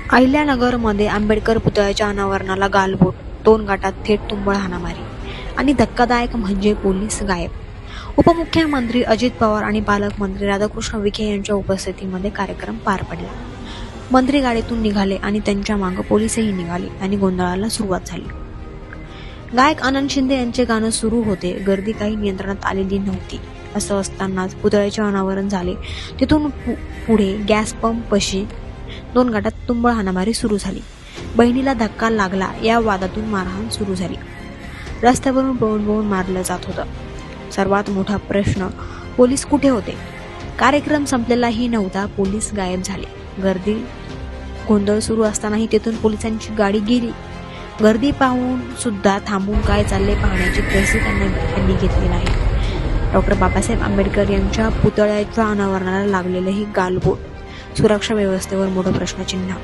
अहिल्यानगरमध्ये आंबेडकर पुतळ्याच्या अनावरणाला गालबोट, 2 गाटात थेट तुंबळ हाणामारी आणि धक्कादायक म्हणजे पोलीस गायब. उपमुख्यमंत्री अजित पवार आणि पालकमंत्री राधाकृष्ण विखे यांच्या उपस्थितीमध्ये कार्यक्रम पार पडला. मंत्री गाडीतून निघाले आणि त्यांच्या मागे पोलीसही निघाले आणि गोंधळाला सुरुवात झाली. गायक आनंद शिंदे यांचे गाणं सुरू होते. गर्दी काही नियंत्रणात आलेली नव्हती. असं असतानाच पुतळ्याचे अनावरण झाले. तिथून पुढे गॅस पंप पशी 2 गाटात तुंबळ हाणामारी सुरू झाली. बहिणीला धक्का लागला या वादातून मारहाण सुरू झाली. रस्त्यावरून पळून मारलं जात होतं. सर्वात मोठा प्रश्न, पोलीस कुठे होते? कार्यक्रम संपलेलाही नव्हता. पोलीस गायब झाले. गोंधळ सुरू असतानाही तेथून पोलिसांची गाडी गेली. गर्दी पाहून सुद्धा थांबून काय चालले पाहण्याची तसे त्यांनी घेतली नाही. डॉ. बाबासाहेब आंबेडकर यांच्या पुतळ्याच्या अनावरणाला लागलेलं हे गालबोट, सुरक्षा व्यवस्थेवर मोठं प्रश्नचिन्ह.